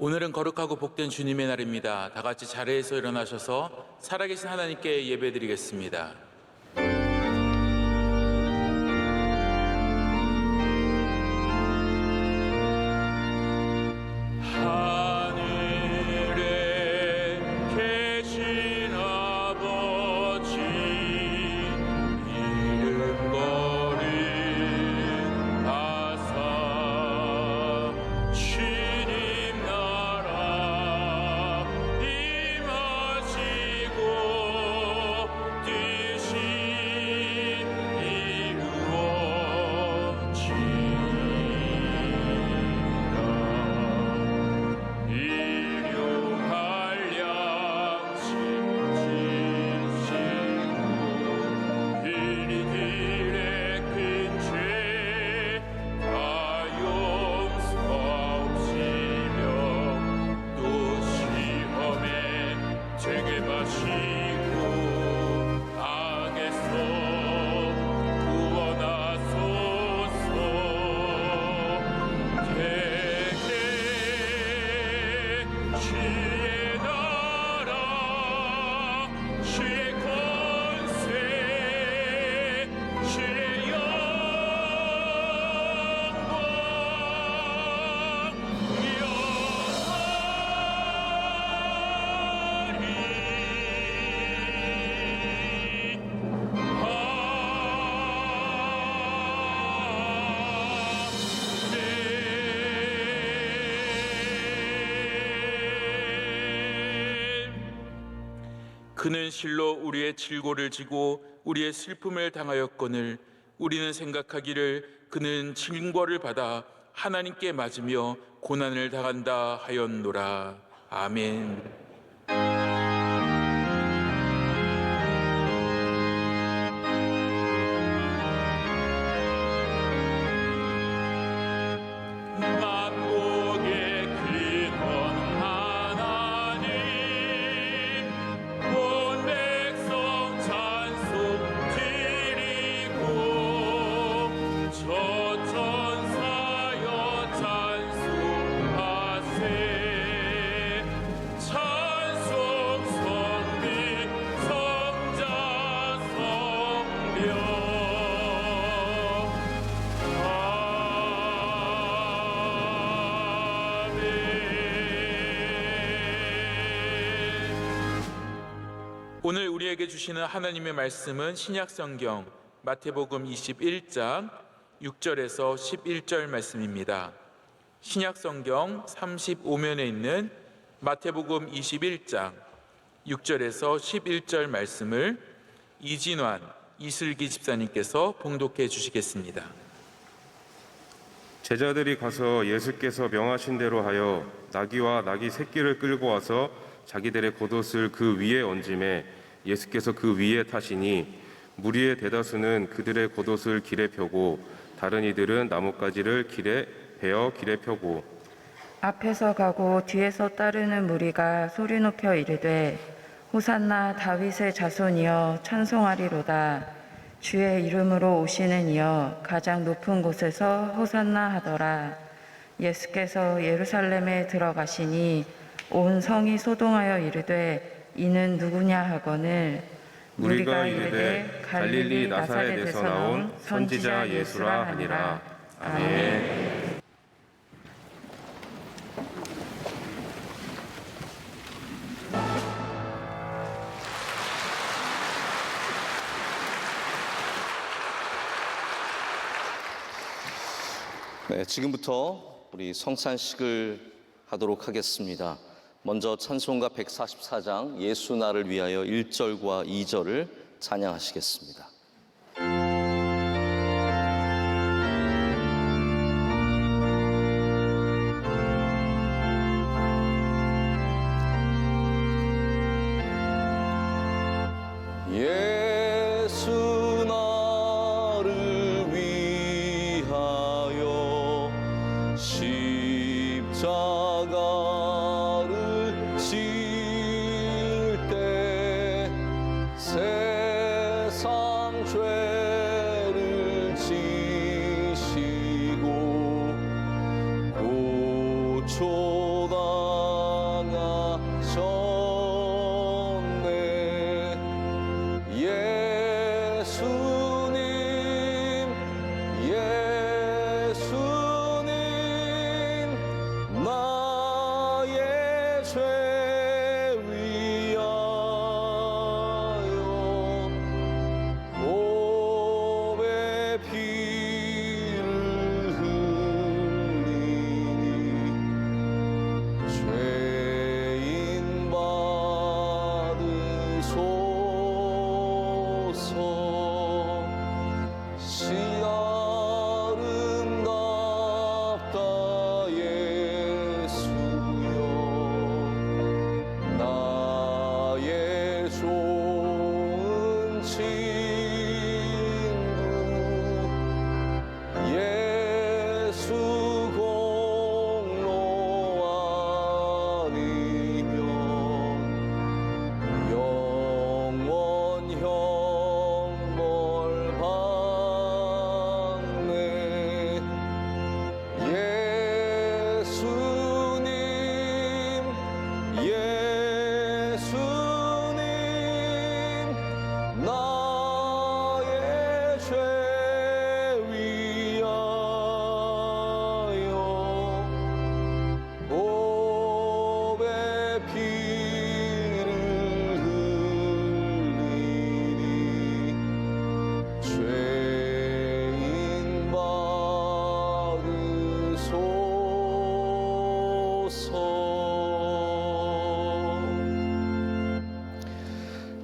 오늘은 거룩하고 복된 주님의 날입니다. 다 같이 자리에서 일어나셔서 살아계신 하나님께 예배드리겠습니다. 그는 실로 우리의 질고를 지고 우리의 슬픔을 당하였거늘 우리는 생각하기를 그는 징벌을 받아 하나님께 맞으며 고난을 당한다 하였노라. 아멘. 오늘 우리에게 주시는 하나님의 말씀은 신약성경 마태복음 21장 6절에서 11절 말씀입니다. 신약성경 35면에 있는 마태복음 21장 6절에서 11절 말씀을 이진환, 이슬기 집사님께서 봉독해 주시겠습니다. 제자들이 가서 예수께서 명하신 대로 하여 나귀와 나귀 새끼를 끌고 와서 자기들의 겉옷을 그 위에 얹음에 예수께서 그 위에 타시니 무리의 대다수는 그들의 겉옷을 길에 펴고 다른 이들은 나뭇가지를 베어 길에 펴고 앞에서 가고 뒤에서 따르는 무리가 소리 높여 이르되 호산나 다윗의 자손이여 찬송하리로다. 주의 이름으로 오시는 이여 가장 높은 곳에서 호산나 하더라. 예수께서 예루살렘에 들어가시니 온 성이 소동하여 이르되 이는 누구냐 하거늘 우리가 이르되 갈릴리 나사렛에서 나온 선지자 예수라 하니라. 아멘. 네, 지금부터 우리 성찬식을 하도록 하겠습니다. 먼저 찬송가 144장 예수 나를 위하여 1절과 2절을 찬양하시겠습니다. 예수 나를 위하여 십자가를 질 때 세상 죄를 지시고 고초다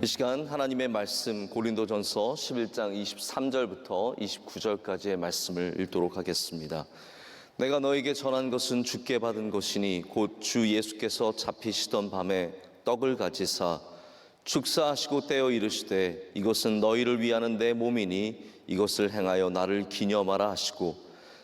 이 시간 하나님의 말씀 고린도전서 11장 23절부터 29절까지의 말씀을 읽도록 하겠습니다. 내가 너에게 전한 것은 주께 받은 것이니 곧 주 예수께서 잡히시던 밤에 떡을 가지사 축사하시고 떼어 이르시되 이것은 너희를 위하는 내 몸이니 이것을 행하여 나를 기념하라 하시고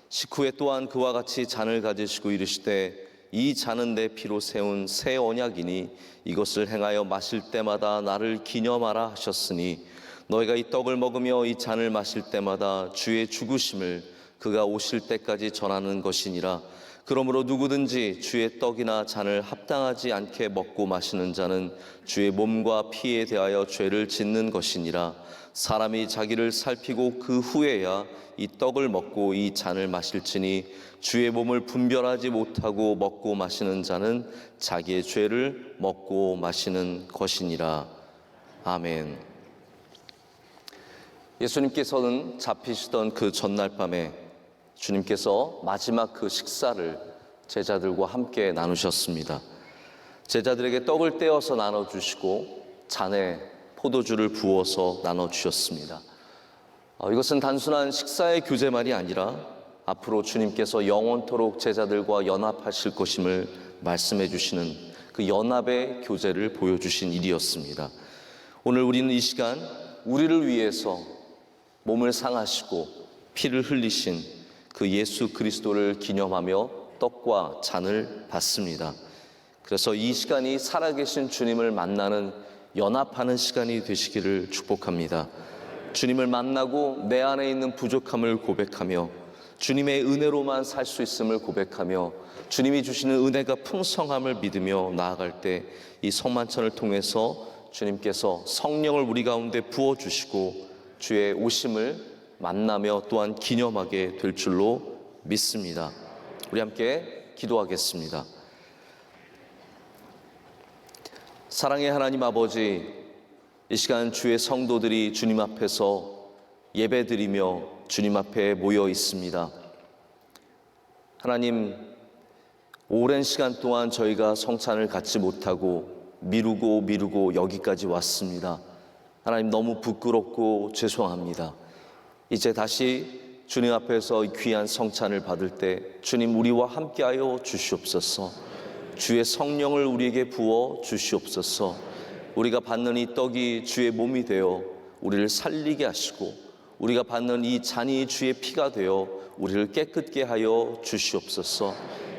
식후에 또한 그와 같이 잔을 가지시고 이르시되 이 잔은 내 피로 세운 새 언약이니 이것을 행하여 마실 때마다 나를 기념하라 하셨으니 너희가 이 떡을 먹으며 이 잔을 마실 때마다 주의 죽으심을 그가 오실 때까지 전하는 것이니라. 그러므로 누구든지 주의 떡이나 잔을 합당하지 않게 먹고 마시는 자는 주의 몸과 피에 대하여 죄를 짓는 것이니라. 사람이 자기를 살피고 그 후에야 이 떡을 먹고 이 잔을 마실지니 주의 몸을 분별하지 못하고 먹고 마시는 자는 자기의 죄를 먹고 마시는 것이니라. 아멘. 예수님께서는 잡히시던 그 전날 밤에 주님께서 마지막 그 식사를 제자들과 함께 나누셨습니다. 제자들에게 떡을 떼어서 나눠주시고 잔에 포도주를 부어서 나눠주셨습니다. 이것은 단순한 식사의 교제만이 아니라 앞으로 주님께서 영원토록 제자들과 연합하실 것임을 말씀해 주시는 그 연합의 교제를 보여주신 일이었습니다. 오늘 우리는 이 시간 우리를 위해서 몸을 상하시고 피를 흘리신 그 예수 그리스도를 기념하며 떡과 잔을 받습니다. 그래서 이 시간이 살아계신 주님을 만나는 연합하는 시간이 되시기를 축복합니다. 주님을 만나고 내 안에 있는 부족함을 고백하며 주님의 은혜로만 살 수 있음을 고백하며 주님이 주시는 은혜가 풍성함을 믿으며 나아갈 때 이 성만찬을 통해서 주님께서 성령을 우리 가운데 부어주시고 주의 오심을 만나며 또한 기념하게 될 줄로 믿습니다. 우리 함께 기도하겠습니다. 사랑의 하나님 아버지, 이 시간 주의 성도들이 주님 앞에서 예배드리며 주님 앞에 모여 있습니다. 하나님, 오랜 시간 동안 저희가 성찬을 갖지 못하고 미루고 여기까지 왔습니다. 하나님, 너무 부끄럽고 죄송합니다. 이제 다시 주님 앞에서 귀한 성찬을 받을 때 주님 우리와 함께하여 주시옵소서. 주의 성령을 우리에게 부어 주시옵소서. 우리가 받는 이 떡이 주의 몸이 되어 우리를 살리게 하시고 우리가 받는 이 잔이 주의 피가 되어 우리를 깨끗게 하여 주시옵소서.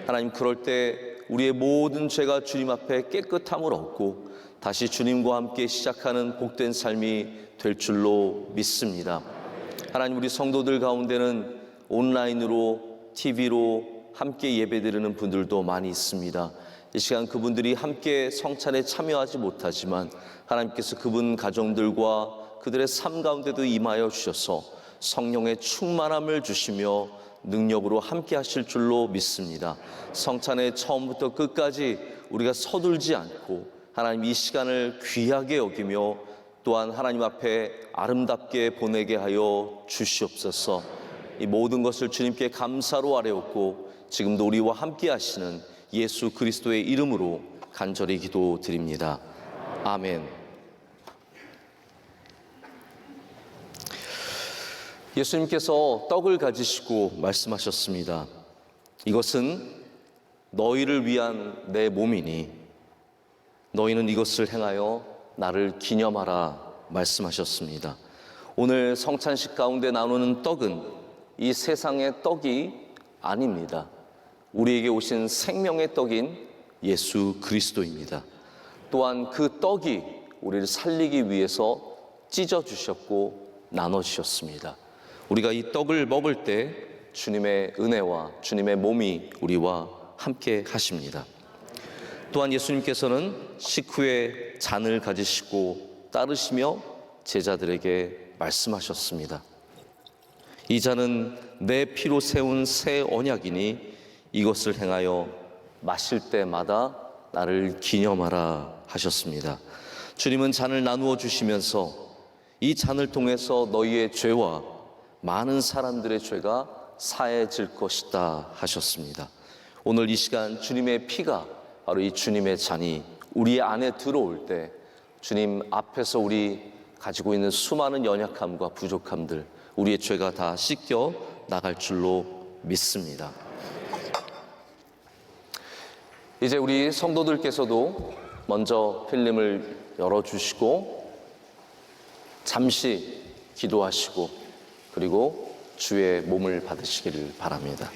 하나님, 그럴 때 우리의 모든 죄가 주님 앞에 깨끗함을 얻고 다시 주님과 함께 시작하는 복된 삶이 될 줄로 믿습니다. 하나님, 우리 성도들 가운데는 온라인으로 TV로 함께 예배드리는 분들도 많이 있습니다. 이 시간 그분들이 함께 성찬에 참여하지 못하지만 하나님께서 그분 가정들과 그들의 삶 가운데도 임하여 주셔서 성령의 충만함을 주시며 능력으로 함께 하실 줄로 믿습니다. 성찬의 처음부터 끝까지 우리가 서둘지 않고 하나님 이 시간을 귀하게 여기며 또한 하나님 앞에 아름답게 보내게 하여 주시옵소서. 이 모든 것을 주님께 감사로 아뢰옵고 지금도 우리와 함께 하시는 예수 그리스도의 이름으로 간절히 기도드립니다. 아멘. 예수님께서 떡을 가지시고 말씀하셨습니다. 이것은 너희를 위한 내 몸이니 너희는 이것을 행하여 나를 기념하라 말씀하셨습니다. 오늘 성찬식 가운데 나누는 떡은 이 세상의 떡이 아닙니다. 우리에게 오신 생명의 떡인 예수 그리스도입니다. 또한 그 떡이 우리를 살리기 위해서 찢어주셨고 나눠주셨습니다. 우리가 이 떡을 먹을 때 주님의 은혜와 주님의 몸이 우리와 함께 하십니다. 또한 예수님께서는 식후에 잔을 가지시고 따르시며 제자들에게 말씀하셨습니다. 이 잔은 내 피로 세운 새 언약이니 이것을 행하여 마실 때마다 나를 기념하라 하셨습니다. 주님은 잔을 나누어 주시면서 이 잔을 통해서 너희의 죄와 많은 사람들의 죄가 사해질 것이다 하셨습니다. 오늘 이 시간 주님의 피가 바로 이 주님의 잔이 우리 안에 들어올 때 주님 앞에서 우리 가지고 있는 수많은 연약함과 부족함들, 우리의 죄가 다 씻겨 나갈 줄로 믿습니다. 이제 우리 성도들께서도 먼저 필름을 열어주시고 잠시 기도하시고 그리고 주의 몸을 받으시기를 바랍니다.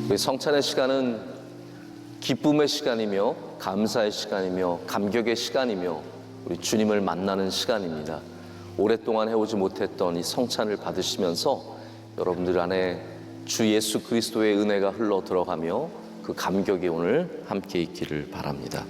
우리 성찬의 시간은 기쁨의 시간이며 감사의 시간이며 감격의 시간이며 우리 주님을 만나는 시간입니다. 오랫동안 해오지 못했던 이 성찬을 받으시면서 여러분들 안에 주 예수 그리스도의 은혜가 흘러 들어가며 그 감격이 오늘 함께 있기를 바랍니다.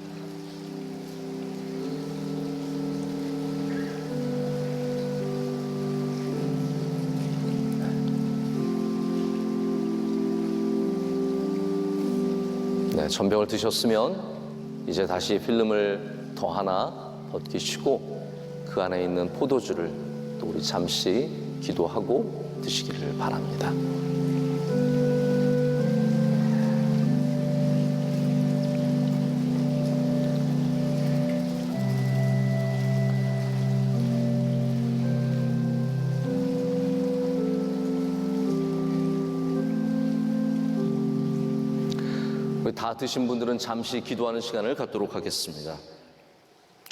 네, 전병을 드셨으면 이제 다시 필름을 더 하나 벗기시고 그 안에 있는 포도주를 또 우리 잠시 기도하고 드시기를 바랍니다. 다 드신 분들은 잠시 기도하는 시간을 갖도록 하겠습니다.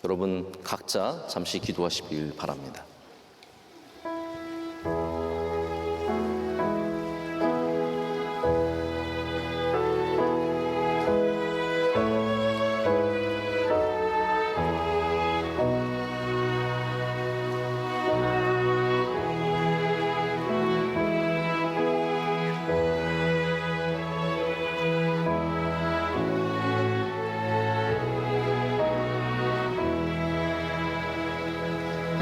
여러분 각자 잠시 기도하시길 바랍니다.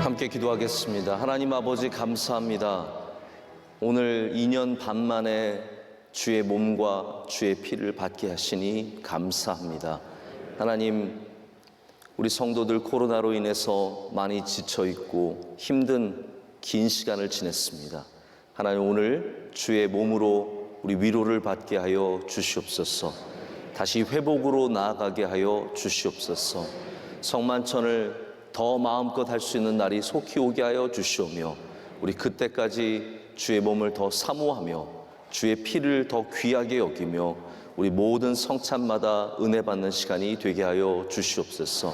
함께 기도하겠습니다. 하나님 아버지 감사합니다. 오늘 2년 반 만에 주의 몸과 주의 피를 받게 하시니 감사합니다. 하나님, 우리 성도들 코로나로 인해서 많이 지쳐있고 힘든 긴 시간을 지냈습니다. 하나님, 오늘 주의 몸으로 우리 위로를 받게 하여 주시옵소서. 다시 회복으로 나아가게 하여 주시옵소서. 성만찬을 더 마음껏 할 수 있는 날이 속히 오게 하여 주시오며 우리 그때까지 주의 몸을 더 사모하며 주의 피를 더 귀하게 여기며 우리 모든 성찬마다 은혜 받는 시간이 되게 하여 주시옵소서.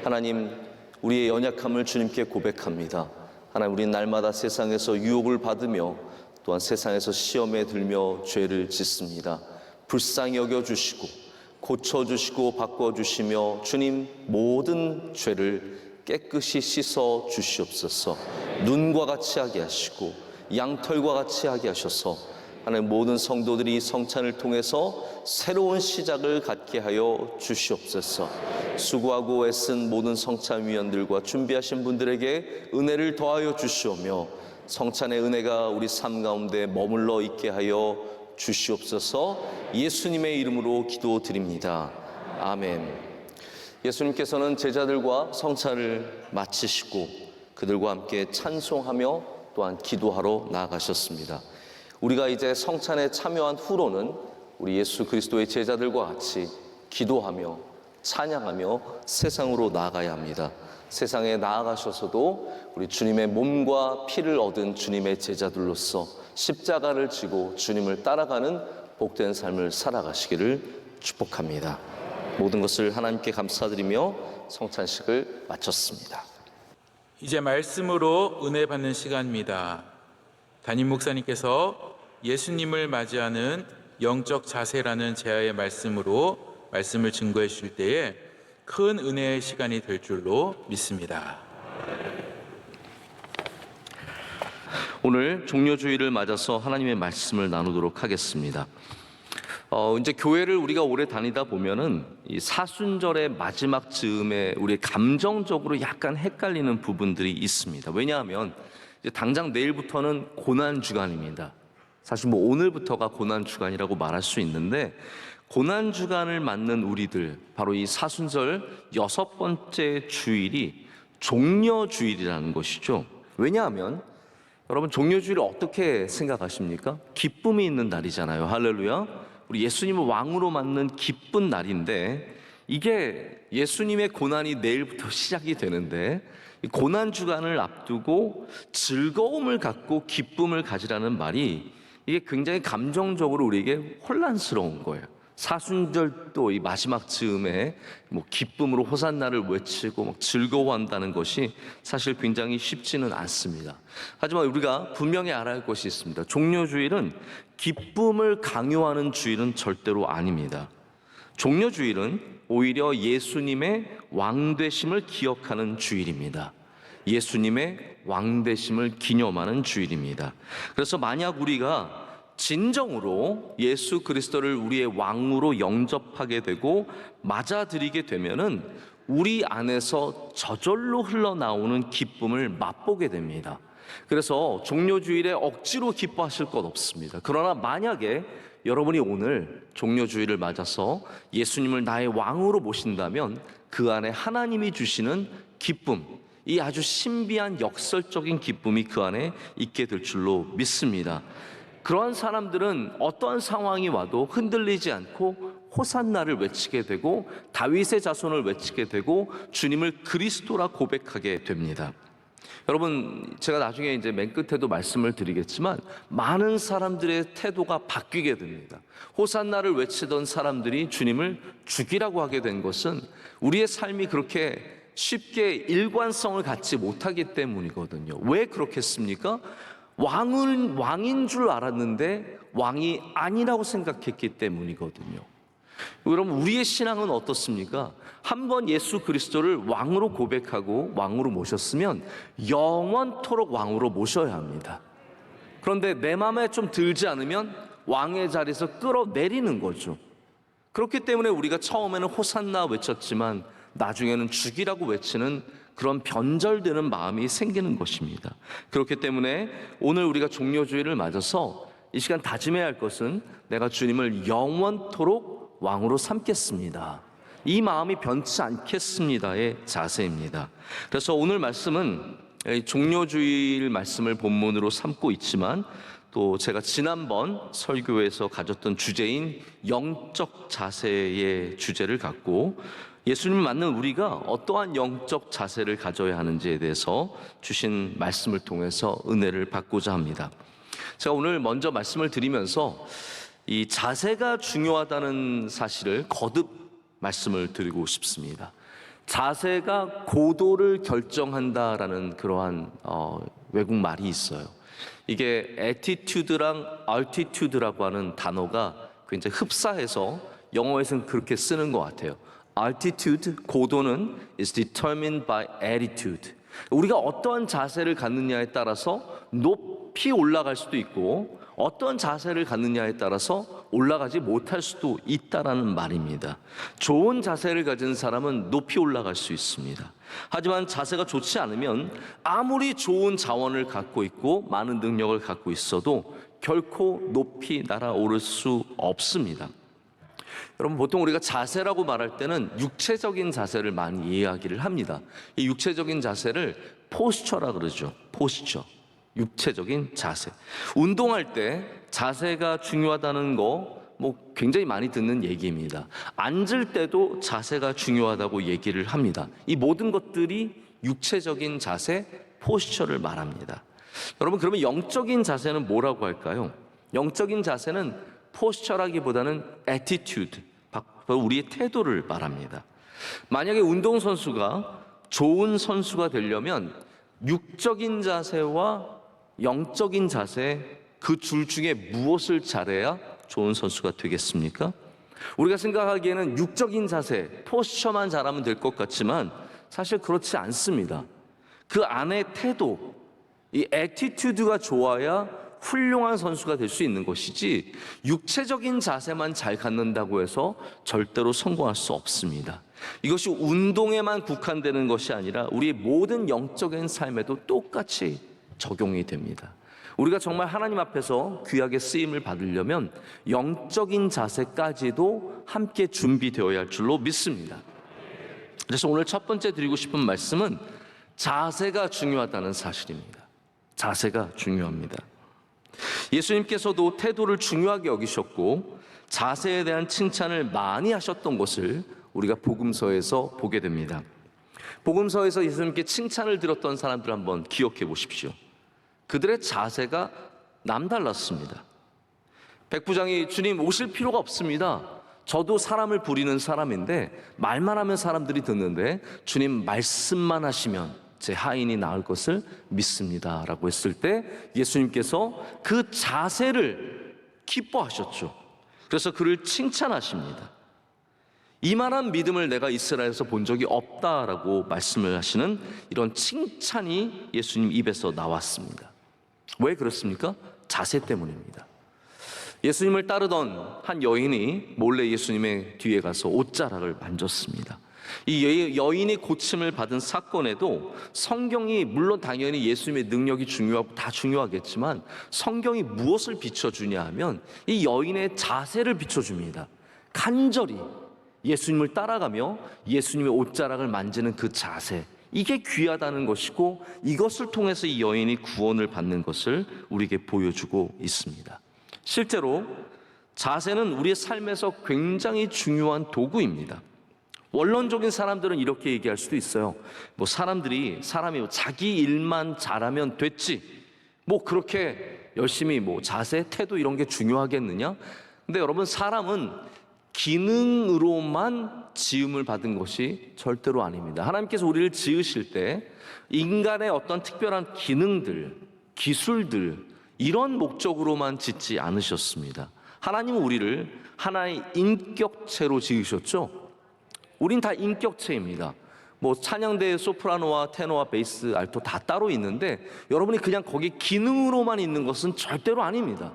하나님, 우리의 연약함을 주님께 고백합니다. 하나님, 우리 날마다 세상에서 유혹을 받으며 또한 세상에서 시험에 들며 죄를 짓습니다. 불쌍히 여겨주시고 고쳐주시고 바꿔주시며 주님 모든 죄를 깨끗이 씻어 주시옵소서. 눈과 같이 하게 하시고 양털과 같이 하게 하셔서 하나님 모든 성도들이 성찬을 통해서 새로운 시작을 갖게 하여 주시옵소서. 수고하고 애쓴 모든 성찬위원들과 준비하신 분들에게 은혜를 더하여 주시오며 성찬의 은혜가 우리 삶 가운데 머물러 있게 하여 주시옵소서. 예수님의 이름으로 기도드립니다. 아멘. 예수님께서는 제자들과 성찬을 마치시고 그들과 함께 찬송하며 또한 기도하러 나아가셨습니다. 우리가 이제 성찬에 참여한 후로는 우리 예수 그리스도의 제자들과 같이 기도하며 찬양하며 세상으로 나아가야 합니다. 세상에 나아가셔서도 우리 주님의 몸과 피를 얻은 주님의 제자들로서 십자가를 지고 주님을 따라가는 복된 삶을 살아가시기를 축복합니다. 모든 것을 하나님께 감사드리며 성찬식을 마쳤습니다. 이제 말씀으로 은혜 받는 시간입니다. 담임 목사님께서 예수님을 맞이하는 영적 자세라는 제아의 말씀으로 말씀을 증거해 주실 때에 큰 은혜의 시간이 될 줄로 믿습니다. 오늘 종료주일을 맞아서 하나님의 말씀을 나누도록 하겠습니다. 이제 교회를 우리가 오래 다니다 보면은 이 사순절의 마지막 즈음에 우리 감정적으로 약간 헷갈리는 부분들이 있습니다. 왜냐하면 이제 당장 내일부터는 고난 주간입니다. 사실 뭐 오늘부터가 고난 주간이라고 말할 수 있는데 고난 주간을 맞는 우리들, 바로 이 사순절 6번째 주일이 종려 주일이라는 것이죠. 왜냐하면 여러분, 종료주의를 어떻게 생각하십니까? 기쁨이 있는 날이잖아요. 할렐루야. 우리 예수님을 왕으로 맞는 기쁜 날인데, 이게 예수님의 고난이 내일부터 시작이 되는데, 이 고난 주간을 앞두고 즐거움을 갖고 기쁨을 가지라는 말이, 이게 굉장히 감정적으로 우리에게 혼란스러운 거예요. 사순절도 이 마지막 즈음에 기쁨으로 호산나를 외치고 막 즐거워한다는 것이 사실 굉장히 쉽지는 않습니다. 하지만 우리가 분명히 알아야 할 것이 있습니다. 종료주일은 기쁨을 강요하는 주일은 절대로 아닙니다. 종료주일은 오히려 예수님의 왕되심을 기억하는 주일입니다. 예수님의 왕되심을 기념하는 주일입니다. 그래서 만약 우리가 진정으로 예수 그리스도를 우리의 왕으로 영접하게 되고 맞아들이게 되면은 우리 안에서 저절로 흘러나오는 기쁨을 맛보게 됩니다. 그래서 종료주일에 억지로 기뻐하실 것 없습니다. 그러나 만약에 여러분이 오늘 종료주일을 맞아서 예수님을 나의 왕으로 모신다면 그 안에 하나님이 주시는 기쁨, 이 아주 신비한 역설적인 기쁨이 그 안에 있게 될 줄로 믿습니다. 그러한 사람들은 어떠한 상황이 와도 흔들리지 않고 호산나를 외치게 되고 다윗의 자손을 외치게 되고 주님을 그리스도라 고백하게 됩니다. 여러분, 제가 나중에 이제 맨 끝에도 말씀을 드리겠지만 많은 사람들의 태도가 바뀌게 됩니다. 호산나를 외치던 사람들이 주님을 죽이라고 하게 된 것은 우리의 삶이 그렇게 쉽게 일관성을 갖지 못하기 때문이거든요. 왜 그렇겠습니까? 왕인 줄 알았는데 왕이 아니라고 생각했기 때문이거든요. 여러분, 우리의 신앙은 어떻습니까? 한번 예수 그리스도를 왕으로 고백하고 왕으로 모셨으면 영원토록 왕으로 모셔야 합니다. 그런데 내 마음에 좀 들지 않으면 왕의 자리에서 끌어내리는 거죠. 그렇기 때문에 우리가 처음에는 호산나 외쳤지만 나중에는 죽이라고 외치는 그런 변절되는 마음이 생기는 것입니다. 그렇기 때문에 오늘 우리가 종료주일을 맞아서 이 시간 다짐해야 할 것은 내가 주님을 영원토록 왕으로 삼겠습니다. 이 마음이 변치 않겠습니다의 자세입니다. 그래서 오늘 말씀은 종료주일 말씀을 본문으로 삼고 있지만 또 제가 지난번 설교에서 가졌던 주제인 영적 자세의 주제를 갖고 예수님을 맞는 우리가 어떠한 영적 자세를 가져야 하는지에 대해서 주신 말씀을 통해서 은혜를 받고자 합니다. 제가 오늘 먼저 말씀을 드리면서 이 자세가 중요하다는 사실을 거듭 말씀을 드리고 싶습니다. 자세가 고도를 결정한다라는 그러한 외국 말이 있어요. 이게 attitude랑 altitude라고 하는 단어가 굉장히 흡사해서 영어에서는 그렇게 쓰는 것 같아요. Altitude, 고도는 is determined by attitude. 우리가 어떠한 자세를 갖느냐에 따라서 높이 올라갈 수도 있고 어떤 자세를 갖느냐에 따라서 올라가지 못할 수도 있다라는 말입니다. 좋은 자세를 가진 사람은 높이 올라갈 수 있습니다. 하지만 자세가 좋지 않으면 아무리 좋은 자원을 갖고 있고 많은 능력을 갖고 있어도 결코 높이 날아오를 수 없습니다. 여러분, 보통 우리가 자세라고 말할 때는 육체적인 자세를 많이 이야기를 합니다. 이 육체적인 자세를 포스처라 그러죠. 포스처, 육체적인 자세. 운동할 때 자세가 중요하다는 거 굉장히 많이 듣는 얘기입니다. 앉을 때도 자세가 중요하다고 얘기를 합니다. 이 모든 것들이 육체적인 자세, 포스처를 말합니다. 여러분, 그러면 영적인 자세는 뭐라고 할까요? 영적인 자세는 포스처라기보다는 attitude, 바로 우리의 태도를 말합니다. 만약에 운동선수가 좋은 선수가 되려면 육적인 자세와 영적인 자세 그 둘 중에 무엇을 잘해야 좋은 선수가 되겠습니까? 우리가 생각하기에는 육적인 자세, 포스처만 잘하면 될 것 같지만 사실 그렇지 않습니다. 그 안에 태도, 이 attitude가 좋아야 훌륭한 선수가 될 수 있는 것이지 육체적인 자세만 잘 갖는다고 해서 절대로 성공할 수 없습니다. 이것이 운동에만 국한되는 것이 아니라 우리의 모든 영적인 삶에도 똑같이 적용이 됩니다. 우리가 정말 하나님 앞에서 귀하게 쓰임을 받으려면 영적인 자세까지도 함께 준비되어야 할 줄로 믿습니다. 그래서 오늘 첫 번째 드리고 싶은 말씀은 자세가 중요하다는 사실입니다. 자세가 중요합니다. 예수님께서도 태도를 중요하게 여기셨고 자세에 대한 칭찬을 많이 하셨던 것을 우리가 복음서에서 보게 됩니다. 복음서에서 예수님께 칭찬을 들었던 사람들 한번 기억해 보십시오. 그들의 자세가 남달랐습니다. 백부장이 주님 오실 필요가 없습니다. 저도 사람을 부리는 사람인데 말만 하면 사람들이 듣는데 주님 말씀만 하시면 제 하인이 나을 것을 믿습니다 라고 했을 때 예수님께서 그 자세를 기뻐하셨죠. 그래서 그를 칭찬하십니다. 이만한 믿음을 내가 이스라엘에서 본 적이 없다라고 말씀을 하시는 이런 칭찬이 예수님 입에서 나왔습니다. 왜 그렇습니까? 자세 때문입니다. 예수님을 따르던 한 여인이 몰래 예수님의 뒤에 가서 옷자락을 만졌습니다. 이 여인이 고침을 받은 사건에도 성경이 물론 당연히 예수님의 능력이 중요하고 다 중요하겠지만 성경이 무엇을 비춰주냐 하면 이 여인의 자세를 비춰줍니다. 간절히 예수님을 따라가며 예수님의 옷자락을 만지는 그 자세, 이게 귀하다는 것이고 이것을 통해서 이 여인이 구원을 받는 것을 우리에게 보여주고 있습니다. 실제로 자세는 우리의 삶에서 굉장히 중요한 도구입니다. 원론적인 사람들은 이렇게 얘기할 수도 있어요. 사람이 자기 일만 잘하면 됐지. 그렇게 열심히 자세, 태도 이런 게 중요하겠느냐? 근데 여러분, 사람은 기능으로만 지음을 받은 것이 절대로 아닙니다. 하나님께서 우리를 지으실 때 인간의 어떤 특별한 기능들, 기술들 이런 목적으로만 짓지 않으셨습니다. 하나님은 우리를 하나의 인격체로 지으셨죠. 우린 다 인격체입니다. 찬양대에 소프라노와 테너와 베이스, 알토 다 따로 있는데 여러분이 그냥 거기 기능으로만 있는 것은 절대로 아닙니다.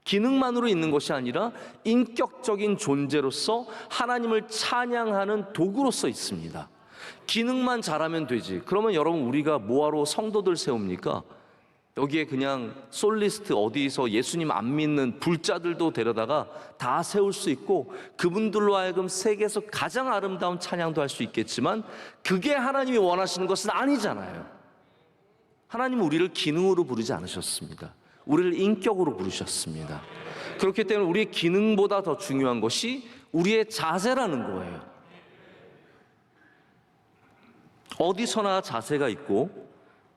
기능만으로 있는 것이 아니라 인격적인 존재로서 하나님을 찬양하는 도구로서 있습니다. 기능만 잘하면 되지. 그러면 여러분, 우리가 뭐하러 성도들 세웁니까? 여기에 그냥 솔리스트 어디서 예수님 안 믿는 불자들도 데려다가 다 세울 수 있고 그분들로 하여금 세계에서 가장 아름다운 찬양도 할 수 있겠지만 그게 하나님이 원하시는 것은 아니잖아요. 하나님은 우리를 기능으로 부르지 않으셨습니다. 우리를 인격으로 부르셨습니다. 그렇기 때문에 우리의 기능보다 더 중요한 것이 우리의 자세라는 거예요. 어디서나 자세가 있고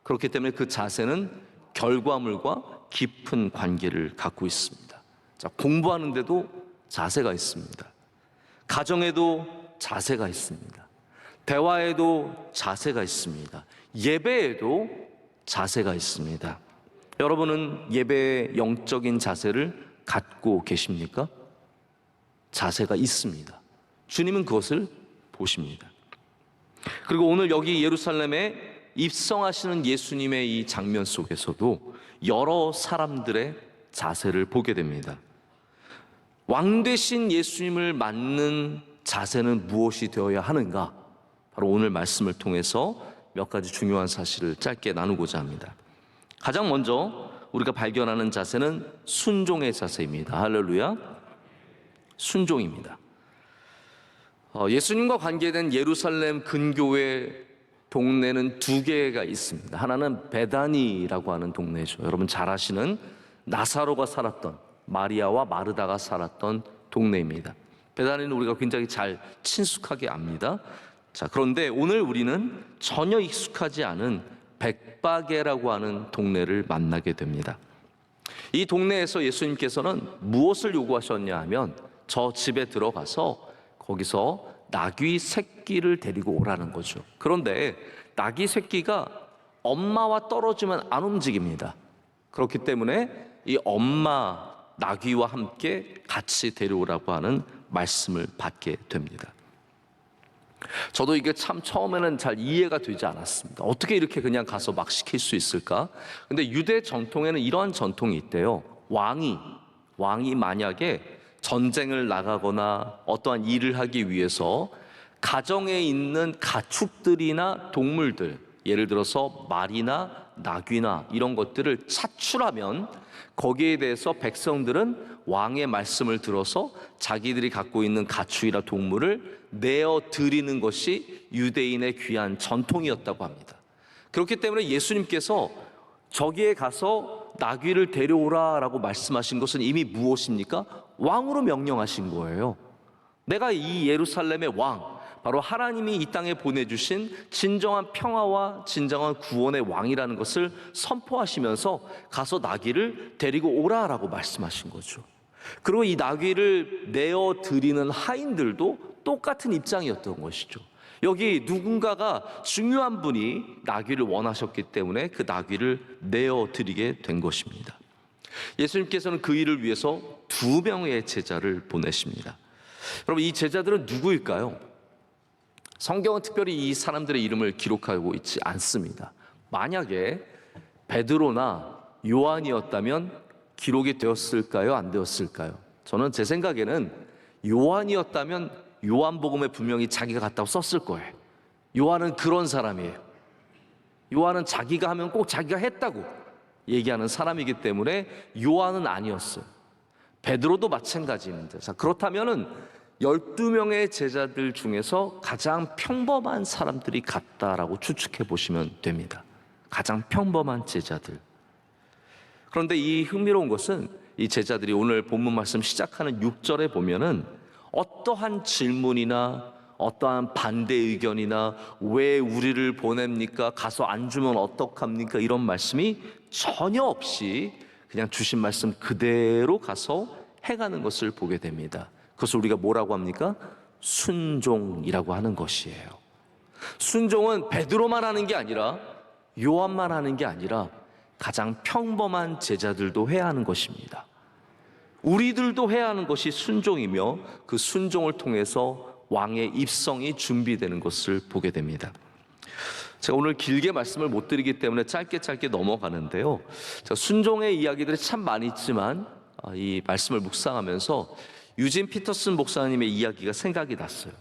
그렇기 때문에 그 자세는 결과물과 깊은 관계를 갖고 있습니다. 공부하는데도 자세가 있습니다. 가정에도 자세가 있습니다. 대화에도 자세가 있습니다. 예배에도 자세가 있습니다. 여러분은 예배의 영적인 자세를 갖고 계십니까? 자세가 있습니다. 주님은 그것을 보십니다. 그리고 오늘 여기 예루살렘에 입성하시는 예수님의 이 장면 속에서도 여러 사람들의 자세를 보게 됩니다. 왕 되신 예수님을 맞는 자세는 무엇이 되어야 하는가? 바로 오늘 말씀을 통해서 몇 가지 중요한 사실을 짧게 나누고자 합니다. 가장 먼저 우리가 발견하는 자세는 순종의 자세입니다. 할렐루야. 순종입니다. 예수님과 관계된 예루살렘 근교의 동네는 두 개가 있습니다. 하나는 베다니라고 하는 동네죠. 여러분 잘 아시는 나사로가 살았던, 마리아와 마르다가 살았던 동네입니다. 베다니는 우리가 굉장히 잘 친숙하게 압니다. 그런데 오늘 우리는 전혀 익숙하지 않은 백바게라고 하는 동네를 만나게 됩니다. 이 동네에서 예수님께서는 무엇을 요구하셨냐 하면 저 집에 들어가서 거기서 나귀 새끼를 데리고 오라는 거죠. 그런데 나귀 새끼가 엄마와 떨어지면 안 움직입니다. 그렇기 때문에 이 엄마 나귀와 함께 같이 데려오라고 하는 말씀을 받게 됩니다. 저도 이게 참 처음에는 잘 이해가 되지 않았습니다. 어떻게 이렇게 그냥 가서 막 시킬 수 있을까? 근데 유대 전통에는 이러한 전통이 있대요. 왕이 만약에 전쟁을 나가거나 어떠한 일을 하기 위해서 가정에 있는 가축들이나 동물들, 예를 들어서 말이나 나귀나 이런 것들을 차출하면 거기에 대해서 백성들은 왕의 말씀을 들어서 자기들이 갖고 있는 가축이나 동물을 내어 드리는 것이 유대인의 귀한 전통이었다고 합니다. 그렇기 때문에 예수님께서 저기에 가서 나귀를 데려오라라고 말씀하신 것은 이미 무엇입니까? 왕으로 명령하신 거예요. 내가 이 예루살렘의 왕, 바로 하나님이 이 땅에 보내주신 진정한 평화와 진정한 구원의 왕이라는 것을 선포하시면서 가서 나귀를 데리고 오라라고 말씀하신 거죠. 그리고 이 나귀를 내어 드리는 하인들도 똑같은 입장이었던 것이죠. 여기 누군가가 중요한 분이 나귀를 원하셨기 때문에 그 나귀를 내어 드리게 된 것입니다. 예수님께서는 그 일을 위해서 2명의 제자를 보내십니다. 여러분, 이 제자들은 누구일까요? 성경은 특별히 이 사람들의 이름을 기록하고 있지 않습니다. 만약에 베드로나 요한이었다면 기록이 되었을까요? 안 되었을까요? 저는 제 생각에는 요한이었다면 요한복음에 분명히 자기가 갔다고 썼을 거예요. 요한은 그런 사람이에요. 요한은 자기가 하면 꼭 자기가 했다고 얘기하는 사람이기 때문에 요한은 아니었어요. 베드로도 마찬가지입니다. 자, 그렇다면은 12명의 제자들 중에서 가장 평범한 사람들이 갔다라고 추측해 보시면 됩니다. 가장 평범한 제자들. 그런데 이 흥미로운 것은 이 제자들이 오늘 본문 말씀 시작하는 6절에 보면은 어떠한 질문이나 어떠한 반대 의견이나 왜 우리를 보냅니까? 가서 안 주면 어떡합니까? 이런 말씀이 전혀 없이 그냥 주신 말씀 그대로 가서 해가는 것을 보게 됩니다. 그것을 우리가 뭐라고 합니까? 순종이라고 하는 것이에요. 순종은 베드로만 하는 게 아니라 요한만 하는 게 아니라 가장 평범한 제자들도 해야 하는 것입니다. 우리들도 해야 하는 것이 순종이며 그 순종을 통해서 왕의 입성이 준비되는 것을 보게 됩니다. 제가 오늘 길게 말씀을 못 드리기 때문에 짧게 넘어가는데요. 순종의 이야기들이 참 많이 있지만 이 말씀을 묵상하면서 유진 피터슨 목사님의 이야기가 생각이 났어요.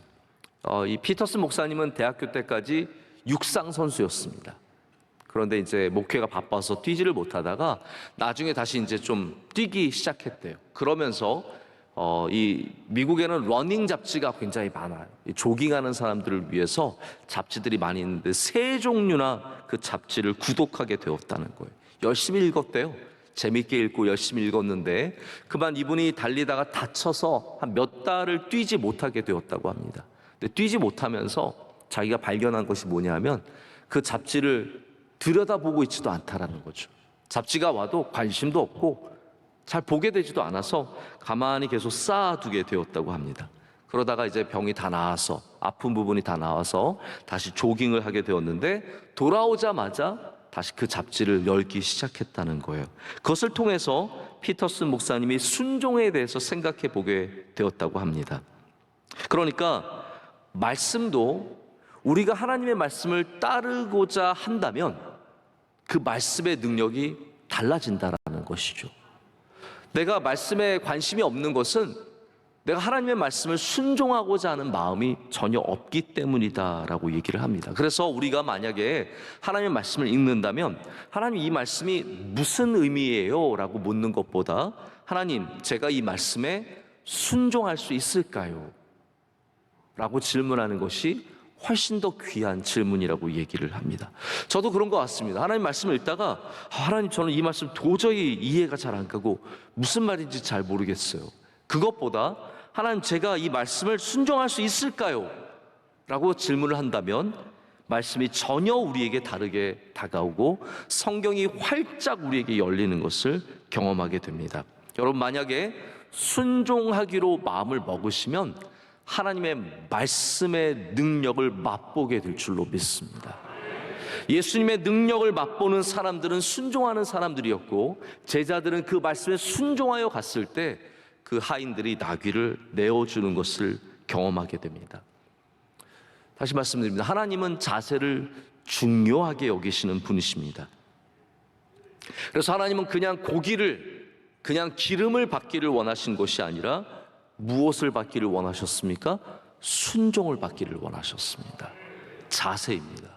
이 피터슨 목사님은 대학교 때까지 육상 선수였습니다. 그런데 이제 목회가 바빠서 뛰지를 못하다가 나중에 다시 이제 좀 뛰기 시작했대요. 그러면서 이 미국에는 러닝 잡지가 굉장히 많아요. 이 조깅하는 사람들을 위해서 잡지들이 많이 있는데 3종류나 그 잡지를 구독하게 되었다는 거예요. 열심히 읽었대요. 재밌게 읽고 열심히 읽었는데 그만 이분이 달리다가 다쳐서 한 몇 달을 뛰지 못하게 되었다고 합니다. 근데 뛰지 못하면서 자기가 발견한 것이 뭐냐면 그 잡지를 들여다보고 있지도 않다라는 거죠. 잡지가 와도 관심도 없고 잘 보게 되지도 않아서 가만히 계속 쌓아두게 되었다고 합니다. 그러다가 이제 병이 다 나아서 아픈 부분이 다 나와서 다시 조깅을 하게 되었는데 돌아오자마자 다시 그 잡지를 열기 시작했다는 거예요. 그것을 통해서 피터슨 목사님이 순종에 대해서 생각해 보게 되었다고 합니다. 그러니까 말씀도 우리가 하나님의 말씀을 따르고자 한다면 그 말씀의 능력이 달라진다라는 것이죠. 내가 말씀에 관심이 없는 것은 내가 하나님의 말씀을 순종하고자 하는 마음이 전혀 없기 때문이다라고 얘기를 합니다. 그래서 우리가 만약에 하나님의 말씀을 읽는다면 하나님 이 말씀이 무슨 의미예요? 라고 묻는 것보다 하나님 제가 이 말씀에 순종할 수 있을까요? 라고 질문하는 것이 훨씬 더 귀한 질문이라고 얘기를 합니다. 저도 그런 것 같습니다. 하나님 말씀을 읽다가 하나님 저는 이 말씀 도저히 이해가 잘 안 가고 무슨 말인지 잘 모르겠어요. 그것보다 하나님 제가 이 말씀을 순종할 수 있을까요? 라고 질문을 한다면 말씀이 전혀 우리에게 다르게 다가오고 성경이 활짝 우리에게 열리는 것을 경험하게 됩니다. 여러분 만약에 순종하기로 마음을 먹으시면 하나님의 말씀의 능력을 맛보게 될 줄로 믿습니다. 예수님의 능력을 맛보는 사람들은 순종하는 사람들이었고 제자들은 그 말씀에 순종하여 갔을 때 그 하인들이 나귀를 내어주는 것을 경험하게 됩니다. 다시 말씀드립니다. 하나님은 자세를 중요하게 여기시는 분이십니다. 그래서 하나님은 그냥 그냥 기름을 받기를 원하신 것이 아니라 무엇을 받기를 원하셨습니까? 순종을 받기를 원하셨습니다. 자세입니다.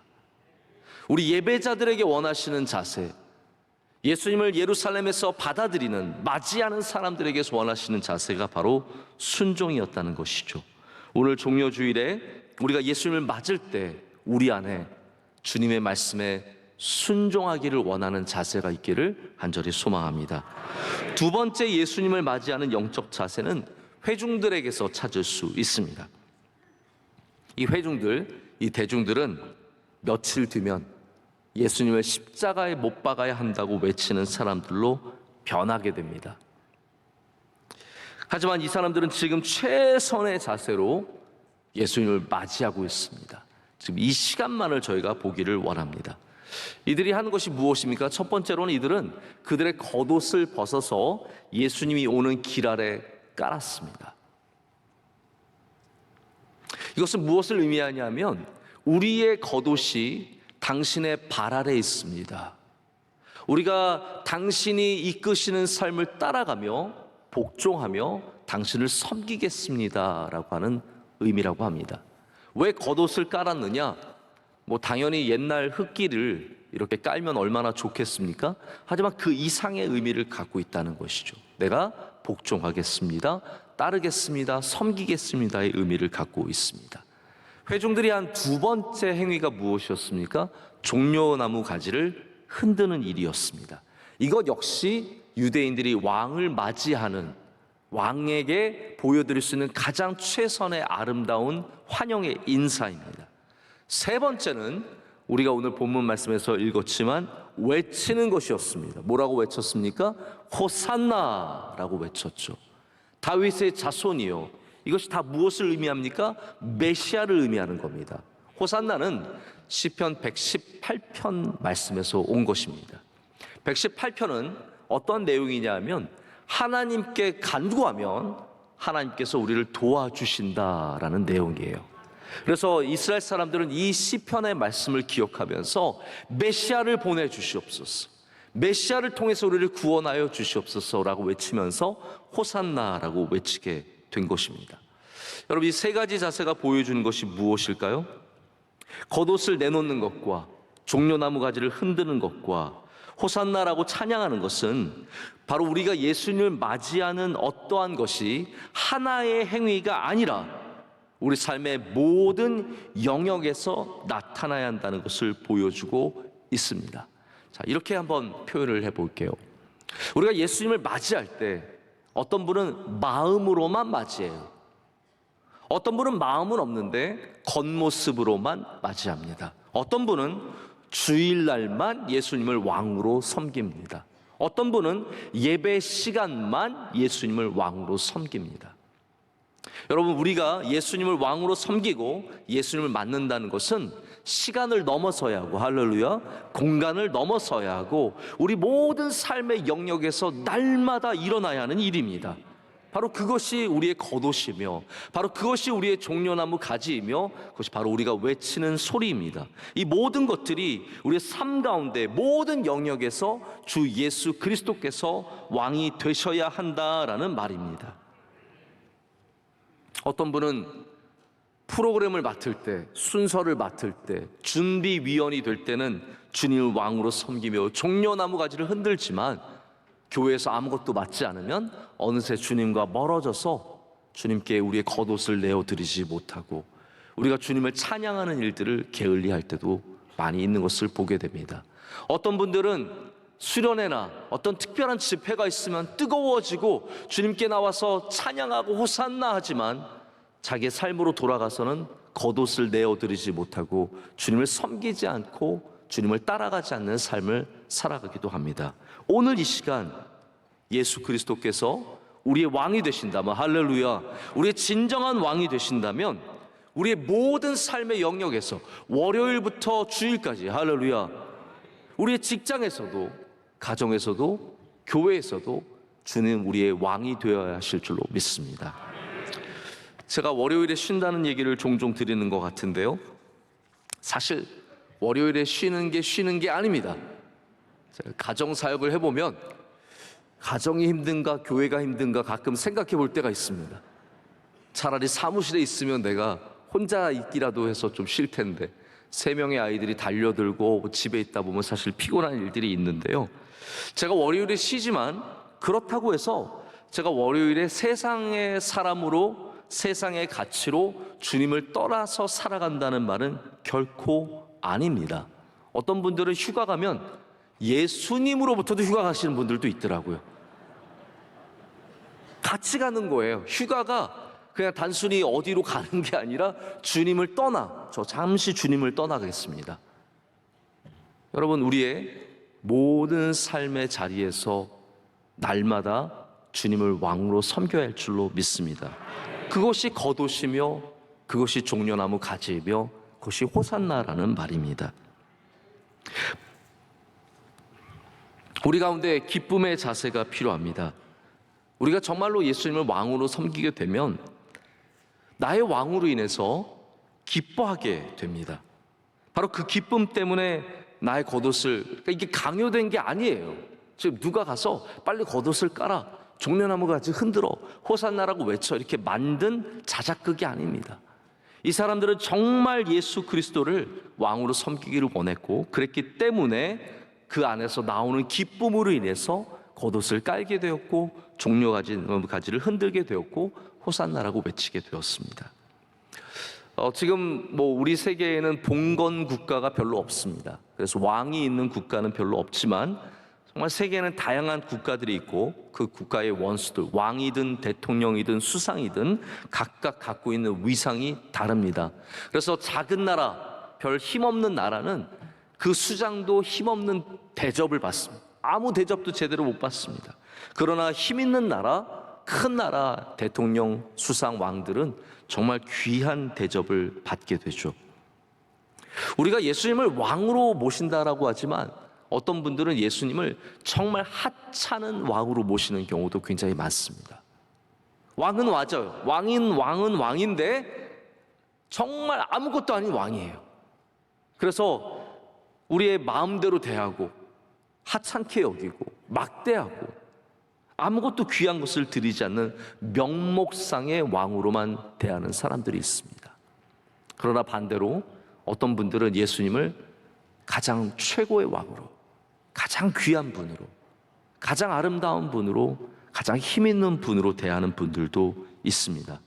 우리 예배자들에게 원하시는 자세, 예수님을 예루살렘에서 받아들이는 맞이하는 사람들에게서 원하시는 자세가 바로 순종이었다는 것이죠. 오늘 종려주일에 우리가 예수님을 맞을 때 우리 안에 주님의 말씀에 순종하기를 원하는 자세가 있기를 간절히 소망합니다. 두 번째 예수님을 맞이하는 영적 자세는 회중들에게서 찾을 수 있습니다. 이 회중들, 이 대중들은 며칠 뒤면 예수님을 십자가에 못 박아야 한다고 외치는 사람들로 변하게 됩니다. 하지만 이 사람들은 지금 최선의 자세로 예수님을 맞이하고 있습니다. 지금 이 시간만을 저희가 보기를 원합니다. 이들이 하는 것이 무엇입니까? 첫 번째로는 이들은 그들의 겉옷을 벗어서 예수님이 오는 길 아래 깔았습니다. 이것은 무엇을 의미하냐면 우리의 겉옷이 당신의 발 아래 있습니다. 우리가 당신이 이끄시는 삶을 따라가며 복종하며 당신을 섬기겠습니다 라고 하는 의미라고 합니다. 왜 겉옷을 깔았느냐? 당연히 옛날 흙길을 이렇게 깔면 얼마나 좋겠습니까? 하지만 그 이상의 의미를 갖고 있다는 것이죠. 내가 복종하겠습니다, 따르겠습니다, 섬기겠습니다의 의미를 갖고 있습니다. 회중들이 한 두 번째 행위가 무엇이었습니까? 종려나무 가지를 흔드는 일이었습니다. 이것 역시 유대인들이 왕을 맞이하는, 왕에게 보여드릴 수 있는 가장 최선의 아름다운 환영의 인사입니다. 세 번째는 우리가 오늘 본문 말씀에서 읽었지만 외치는 것이었습니다. 뭐라고 외쳤습니까? 호산나라고 외쳤죠. 다윗의 자손이요. 이것이 다 무엇을 의미합니까? 메시아를 의미하는 겁니다. 호산나는 시편 118편 말씀에서 온 것입니다. 118편은 어떤 내용이냐 하면 하나님께 간구하면 하나님께서 우리를 도와주신다라는 내용이에요. 그래서 이스라엘 사람들은 이 시편의 말씀을 기억하면서 메시아를 보내주시옵소서, 메시아를 통해서 우리를 구원하여 주시옵소서라고 외치면서 호산나라고 외치게 된 것입니다. 여러분, 이 세 가지 자세가 보여주는 것이 무엇일까요? 겉옷을 내놓는 것과 종려나무 가지를 흔드는 것과 호산나라고 찬양하는 것은 바로 우리가 예수님을 맞이하는 어떠한 것이 하나의 행위가 아니라 우리 삶의 모든 영역에서 나타나야 한다는 것을 보여주고 있습니다. 자, 이렇게 한번 표현을 해볼게요. 우리가 예수님을 맞이할 때 어떤 분은 마음으로만 맞이해요. 어떤 분은 마음은 없는데 겉모습으로만 맞이합니다. 어떤 분은 주일날만 예수님을 왕으로 섬깁니다. 어떤 분은 예배 시간만 예수님을 왕으로 섬깁니다. 여러분, 우리가 예수님을 왕으로 섬기고 예수님을 맞는다는 것은 시간을 넘어서야 하고, 할렐루야, 공간을 넘어서야 하고 우리 모든 삶의 영역에서 날마다 일어나야 하는 일입니다. 바로 그것이 우리의 겉옷이며 바로 그것이 우리의 종려나무 가지이며 그것이 바로 우리가 외치는 소리입니다. 이 모든 것들이 우리의 삶 가운데 모든 영역에서 주 예수 그리스도께서 왕이 되셔야 한다라는 말입니다. 어떤 분은 프로그램을 맡을 때, 순서를 맡을 때, 준비위원이 될 때는 주님을 왕으로 섬기며 종려나무 가지를 흔들지만 교회에서 아무것도 맡지 않으면 어느새 주님과 멀어져서 주님께 우리의 겉옷을 내어드리지 못하고 우리가 주님을 찬양하는 일들을 게을리할 때도 많이 있는 것을 보게 됩니다. 어떤 분들은 수련회나 어떤 특별한 집회가 있으면 뜨거워지고 주님께 나와서 찬양하고 호산나 하지만 자기의 삶으로 돌아가서는 겉옷을 내어드리지 못하고 주님을 섬기지 않고 주님을 따라가지 않는 삶을 살아가기도 합니다. 오늘 이 시간 예수 그리스도께서 우리의 왕이 되신다면, 할렐루야, 우리의 진정한 왕이 되신다면 우리의 모든 삶의 영역에서 월요일부터 주일까지, 할렐루야, 우리의 직장에서도 가정에서도 교회에서도 주님 우리의 왕이 되어야 하실 줄로 믿습니다. 제가 월요일에 쉰다는 얘기를 종종 드리는 것 같은데요, 사실 월요일에 쉬는 게 아닙니다. 가정 사역을 해보면 가정이 힘든가 교회가 힘든가 가끔 생각해 볼 때가 있습니다. 차라리 사무실에 있으면 내가 혼자 있기라도 해서 좀 쉴 텐데 3명의 아이들이 달려들고 집에 있다 보면 사실 피곤한 일들이 있는데요, 제가 월요일에 쉬지만 그렇다고 해서 제가 월요일에 세상의 사람으로 세상의 가치로 주님을 떠나서 살아간다는 말은 결코 아닙니다. 어떤 분들은 휴가 가면 예수님으로부터도 휴가 가시는 분들도 있더라고요. 같이 가는 거예요. 휴가가 그냥 단순히 어디로 가는 게 아니라 주님을 저 잠시 주님을 떠나겠습니다. 여러분, 우리의 모든 삶의 자리에서 날마다 주님을 왕으로 섬겨야 할 줄로 믿습니다. 그것이 겉옷이며 그것이 종려나무 가지이며 그것이 호산나라는 말입니다. 우리 가운데 기쁨의 자세가 필요합니다. 우리가 정말로 예수님을 왕으로 섬기게 되면 나의 왕으로 인해서 기뻐하게 됩니다. 바로 그 기쁨 때문에 나의 겉옷을, 그러니까 이게 강요된 게 아니에요. 지금 누가 가서 빨리 겉옷을 깔아, 종려나무 가지 흔들어, 호산나라고 외쳐, 이렇게 만든 자작극이 아닙니다. 이 사람들은 정말 예수 그리스도를 왕으로 섬기기를 원했고, 그랬기 때문에 그 안에서 나오는 기쁨으로 인해서 겉옷을 깔게 되었고, 종려가지를 흔들게 되었고, 호산나라고 외치게 되었습니다. 지금 우리 세계에는 봉건 국가가 별로 없습니다. 그래서 왕이 있는 국가는 별로 없지만 정말 세계에는 다양한 국가들이 있고 그 국가의 원수들, 왕이든 대통령이든 수상이든 각각 갖고 있는 위상이 다릅니다. 그래서 작은 나라, 별 힘없는 나라는 그 수장도 힘없는 대접을 받습니다. 아무 대접도 제대로 못 받습니다. 그러나 힘 있는 나라, 큰 나라 대통령, 수상, 왕들은 정말 귀한 대접을 받게 되죠. 우리가 예수님을 왕으로 모신다라고 하지만 어떤 분들은 예수님을 정말 하찮은 왕으로 모시는 경우도 굉장히 많습니다. 왕은 맞아요. 왕은 왕인데 정말 아무것도 아닌 왕이에요. 그래서 우리의 마음대로 대하고 하찮게 여기고 막대하고 아무것도 귀한 것을 드리지 않는 명목상의 왕으로만 대하는 사람들이 있습니다. 그러나 반대로 어떤 분들은 예수님을 가장 최고의 왕으로, 가장 귀한 분으로, 가장 아름다운 분으로, 가장 힘 있는 분으로 대하는 분들도 있습니다.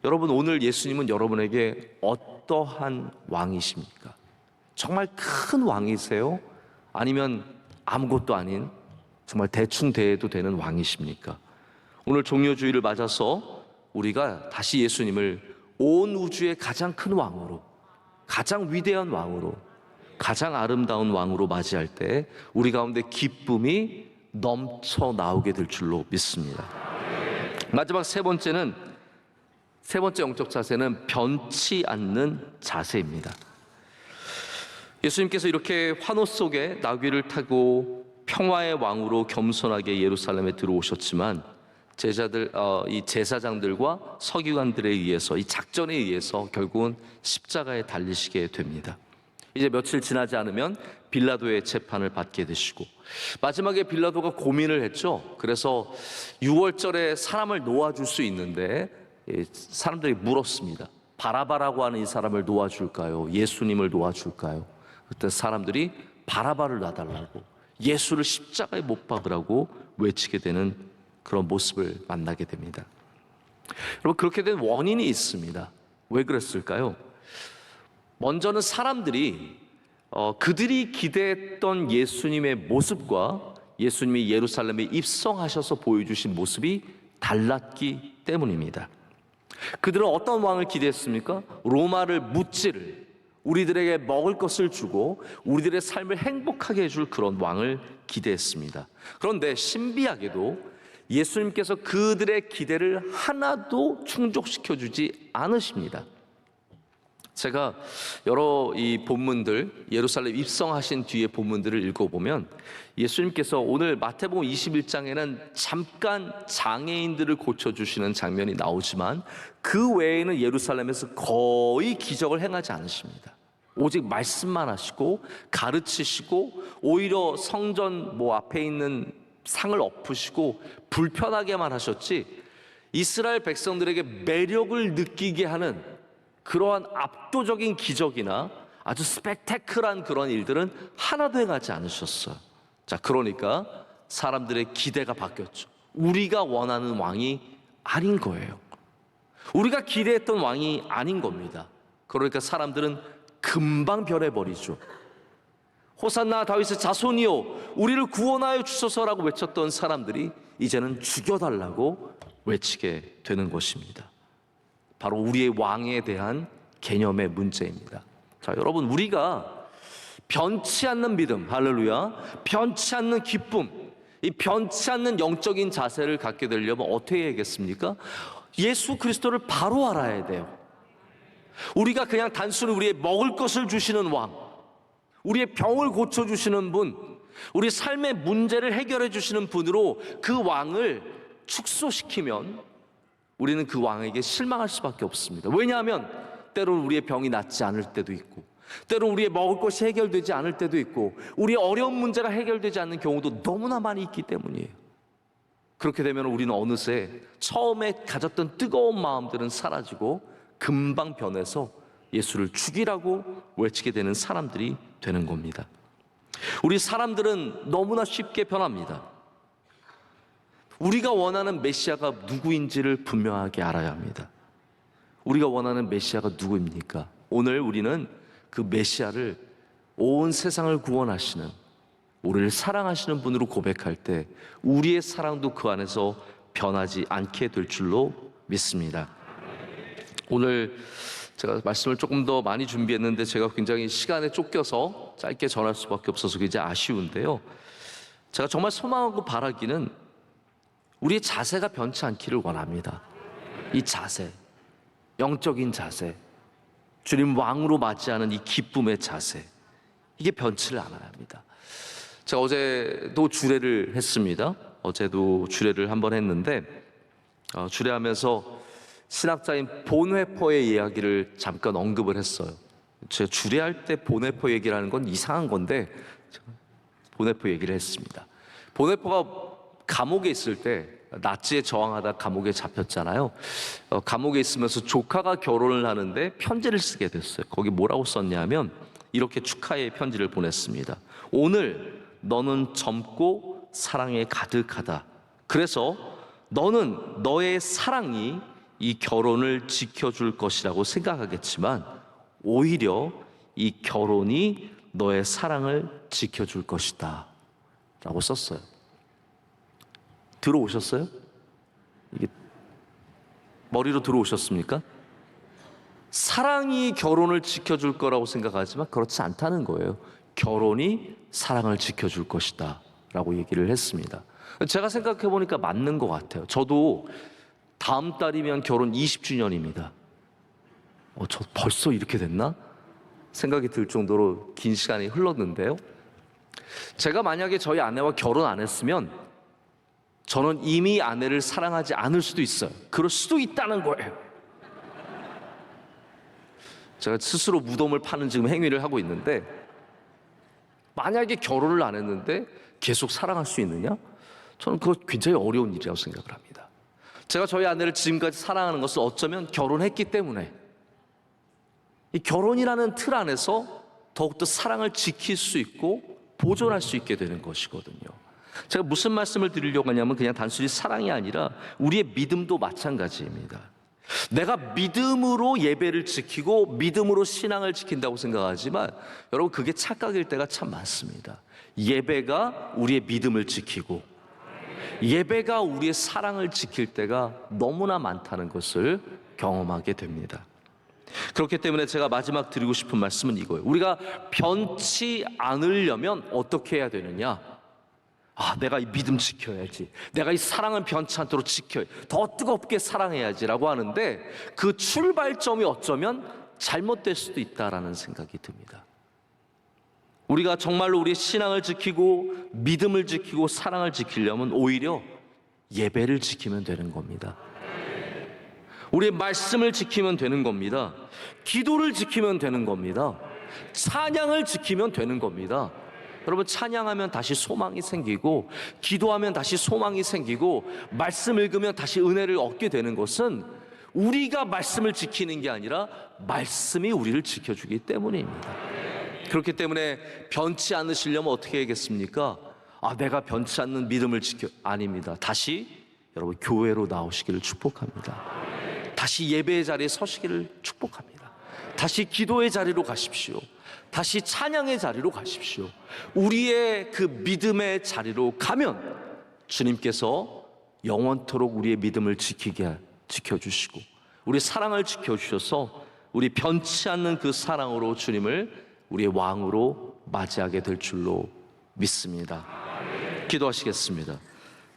여러분, 오늘 예수님은 여러분에게 어떠한 왕이십니까? 정말 큰 왕이세요? 아니면 아무것도 아닌 정말 대충 대해도 되는 왕이십니까? 오늘 종려주의를 맞아서 우리가 다시 예수님을 온 우주의 가장 큰 왕으로, 가장 위대한 왕으로, 가장 아름다운 왕으로 맞이할 때 우리 가운데 기쁨이 넘쳐 나오게 될 줄로 믿습니다. 마지막 세 번째 영적 자세는 변치 않는 자세입니다. 예수님께서 이렇게 환호 속에 나귀를 타고 평화의 왕으로 겸손하게 예루살렘에 들어오셨지만 이 제사장들과 서기관들에 의해서, 이 작전에 의해서 결국은 십자가에 달리시게 됩니다. 이제 며칠 지나지 않으면 빌라도의 재판을 받게 되시고, 마지막에 빌라도가 고민을 했죠. 그래서 6월절에 사람을 놓아줄 수 있는데 사람들이 물었습니다. 바라바라고 하는 이 사람을 놓아줄까요? 예수님을 놓아줄까요? 그때 사람들이 바라바를 놔달라고, 예수를 십자가에 못 박으라고 외치게 되는 그런 모습을 만나게 됩니다. 여러분, 그렇게 된 원인이 있습니다. 왜 그랬을까요? 먼저는 사람들이 그들이 기대했던 예수님의 모습과 예수님이 예루살렘에 입성하셔서 보여주신 모습이 달랐기 때문입니다. 그들은 어떤 왕을 기대했습니까? 로마를 무찌를, 우리들에게 먹을 것을 주고 우리들의 삶을 행복하게 해줄 그런 왕을 기대했습니다. 그런데 신비하게도 예수님께서 그들의 기대를 하나도 충족시켜주지 않으십니다. 제가 여러 이 본문들, 예루살렘 입성하신 뒤에 본문들을 읽어보면 예수님께서 오늘 마태복음 21장에는 잠깐 장애인들을 고쳐주시는 장면이 나오지만 그 외에는 예루살렘에서 거의 기적을 행하지 않으십니다. 오직 말씀만 하시고 가르치시고, 오히려 성전 앞에 있는 상을 엎으시고 불편하게만 하셨지, 이스라엘 백성들에게 매력을 느끼게 하는 그러한 압도적인 기적이나 아주 스펙테클한 그런 일들은 하나도 행하지 않으셨어요. 자, 그러니까 사람들의 기대가 바뀌었죠. 우리가 원하는 왕이 아닌 거예요. 우리가 기대했던 왕이 아닌 겁니다. 그러니까 사람들은 금방 변해버리죠. 호산나 다윗의 자손이여 우리를 구원하여 주소서라고 외쳤던 사람들이 이제는 죽여달라고 외치게 되는 것입니다. 바로 우리의 왕에 대한 개념의 문제입니다. 자, 여러분, 우리가 변치 않는 믿음, 할렐루야, 변치 않는 기쁨, 이 변치 않는 영적인 자세를 갖게 되려면 어떻게 해야겠습니까? 예수 그리스도를 바로 알아야 돼요. 우리가 그냥 단순히 우리의 먹을 것을 주시는 왕, 우리의 병을 고쳐주시는 분, 우리 삶의 문제를 해결해 주시는 분으로 그 왕을 축소시키면 우리는 그 왕에게 실망할 수밖에 없습니다. 왜냐하면 때로는 우리의 병이 낫지 않을 때도 있고, 때로는 우리의 먹을 것이 해결되지 않을 때도 있고, 우리의 어려운 문제가 해결되지 않는 경우도 너무나 많이 있기 때문이에요. 그렇게 되면 우리는 어느새 처음에 가졌던 뜨거운 마음들은 사라지고 금방 변해서 예수를 죽이라고 외치게 되는 사람들이 되는 겁니다. 우리 사람들은 너무나 쉽게 변합니다. 우리가 원하는 메시아가 누구인지를 분명하게 알아야 합니다. 우리가 원하는 메시아가 누구입니까? 오늘 우리는 그 메시아를 온 세상을 구원하시는, 우리를 사랑하시는 분으로 고백할 때 우리의 사랑도 그 안에서 변하지 않게 될 줄로 믿습니다. 오늘 제가 말씀을 조금 더 많이 준비했는데 제가 굉장히 시간에 쫓겨서 짧게 전할 수밖에 없어서 굉장히 아쉬운데요. 제가 정말 소망하고 바라기는 우리의 자세가 변치 않기를 원합니다. 이 자세, 영적인 자세, 주님 왕으로 맞이하는 이 기쁨의 자세, 이게 변치를 않아야 합니다. 제가 어제도 주례를 했습니다. 어제도 주례를 한번 했는데 주례하면서 신학자인 본회퍼의 이야기를 잠깐 언급을 했어요. 제가 주례할 때 본회퍼 얘기를 하는 건 이상한 건데 본회퍼 얘기를 했습니다. 본회퍼가 감옥에 있을 때 나치에 저항하다 감옥에 잡혔잖아요. 감옥에 있으면서 조카가 결혼을 하는데 편지를 쓰게 됐어요. 거기 뭐라고 썼냐면 이렇게 축하의 편지를 보냈습니다. 오늘 너는 젊고 사랑에 가득하다. 그래서 너는 너의 사랑이 이 결혼을 지켜줄 것이라고 생각하겠지만 오히려 이 결혼이 너의 사랑을 지켜줄 것이다 라고 썼어요. 들어오셨어요? 이게 머리로 들어오셨습니까? 사랑이 결혼을 지켜줄 거라고 생각하지만 그렇지 않다는 거예요. 결혼이 사랑을 지켜줄 것이다 라고 얘기를 했습니다. 제가 생각해 보니까 맞는 것 같아요. 저도 다음 달이면 결혼 20주년입니다. 저 벌써 이렇게 됐나? 생각이 들 정도로 긴 시간이 흘렀는데요. 제가 만약에 저희 아내와 결혼 안 했으면 저는 이미 아내를 사랑하지 않을 수도 있어요. 그럴 수도 있다는 거예요. 제가 스스로 무덤을 파는 지금 행위를 하고 있는데 만약에 결혼을 안 했는데 계속 사랑할 수 있느냐? 저는 그거 굉장히 어려운 일이라고 생각을 합니다. 제가 저희 아내를 지금까지 사랑하는 것은 어쩌면 결혼했기 때문에 이 결혼이라는 틀 안에서 더욱더 사랑을 지킬 수 있고 보존할 수 있게 되는 것이거든요. 제가 무슨 말씀을 드리려고 하냐면 그냥 단순히 사랑이 아니라 우리의 믿음도 마찬가지입니다. 내가 믿음으로 예배를 지키고 믿음으로 신앙을 지킨다고 생각하지만 여러분 그게 착각일 때가 참 많습니다. 예배가 우리의 믿음을 지키고 예배가 우리의 사랑을 지킬 때가 너무나 많다는 것을 경험하게 됩니다. 그렇기 때문에 제가 마지막 드리고 싶은 말씀은 이거예요. 우리가 변치 않으려면 어떻게 해야 되느냐? 내가 이 믿음 지켜야지. 내가 이 사랑을 변치 않도록 지켜야 더 뜨겁게 사랑해야지라고 하는데 그 출발점이 어쩌면 잘못될 수도 있다라는 생각이 듭니다. 우리가 정말로 우리의 신앙을 지키고 믿음을 지키고 사랑을 지키려면 오히려 예배를 지키면 되는 겁니다. 우리의 말씀을 지키면 되는 겁니다. 기도를 지키면 되는 겁니다. 찬양을 지키면 되는 겁니다. 여러분 찬양하면 다시 소망이 생기고 기도하면 다시 소망이 생기고 말씀 읽으면 다시 은혜를 얻게 되는 것은 우리가 말씀을 지키는 게 아니라 말씀이 우리를 지켜주기 때문입니다. 그렇기 때문에 변치 않으시려면 어떻게 해야겠습니까? 내가 변치 않는 믿음을 지켜 아닙니다. 다시 여러분 교회로 나오시기를 축복합니다. 다시 예배의 자리에 서시기를 축복합니다. 다시 기도의 자리로 가십시오. 다시 찬양의 자리로 가십시오. 우리의 그 믿음의 자리로 가면 주님께서 영원토록 우리의 믿음을 지켜주시고 우리 사랑을 지켜주셔서 우리 변치 않는 그 사랑으로 주님을 우리의 왕으로 맞이하게 될 줄로 믿습니다. 기도하시겠습니다.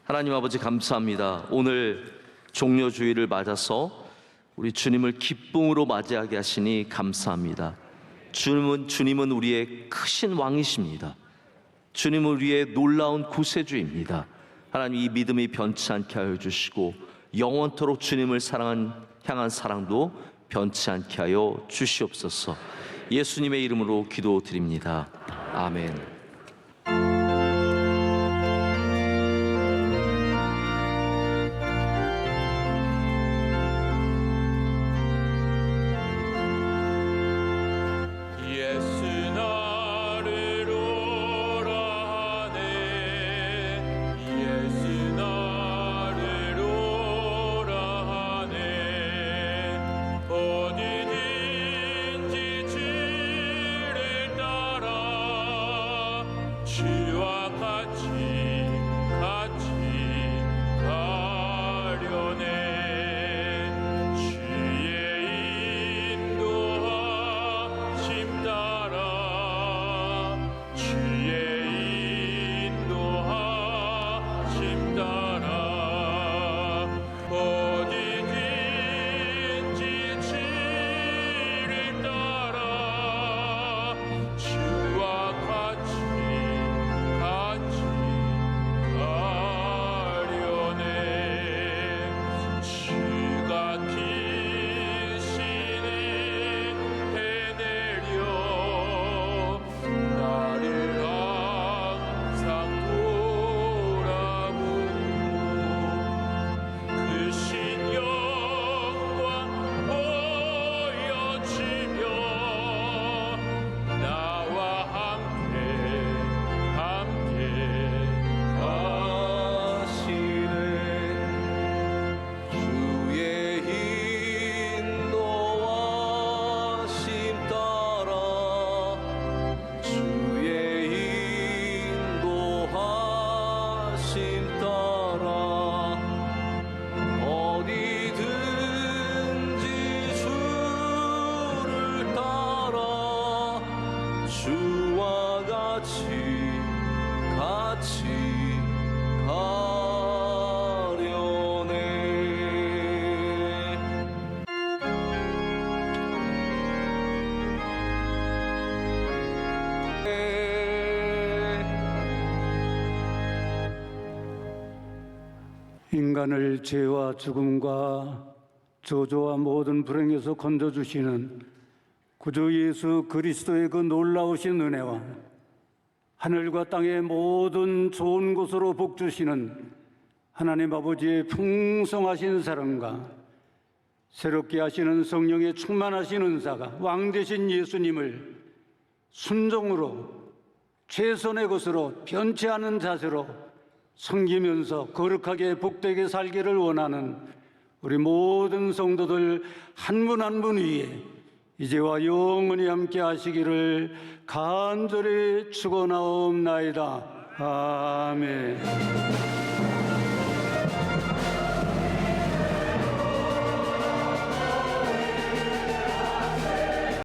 하나님 아버지, 감사합니다. 오늘 종려주의를 맞아서 우리 주님을 기쁨으로 맞이하게 하시니 감사합니다. 주님은 우리의 크신 왕이십니다. 주님은 우리의 놀라운 구세주입니다. 하나님, 이 믿음이 변치 않게 하여 주시고 영원토록 주님을 향한 사랑도 변치 않게 하여 주시옵소서. 예수님의 이름으로 기도드립니다. 아멘. 인간을 죄와 죽음과 저주와 모든 불행에서 건져주시는 구주 예수 그리스도의 그 놀라우신 은혜와 하늘과 땅의 모든 좋은 곳으로 복주시는 하나님 아버지의 풍성하신 사랑과 새롭게 하시는 성령의 충만하신 은사가 왕 되신 예수님을 순종으로 최선의 것으로 변치 않은 자세로 섬기면서 거룩하게 복되게 살기를 원하는 우리 모든 성도들 한 분 한 분 위에 이제와 영원히 함께 하시기를 간절히 축원하옵나이다. 아멘.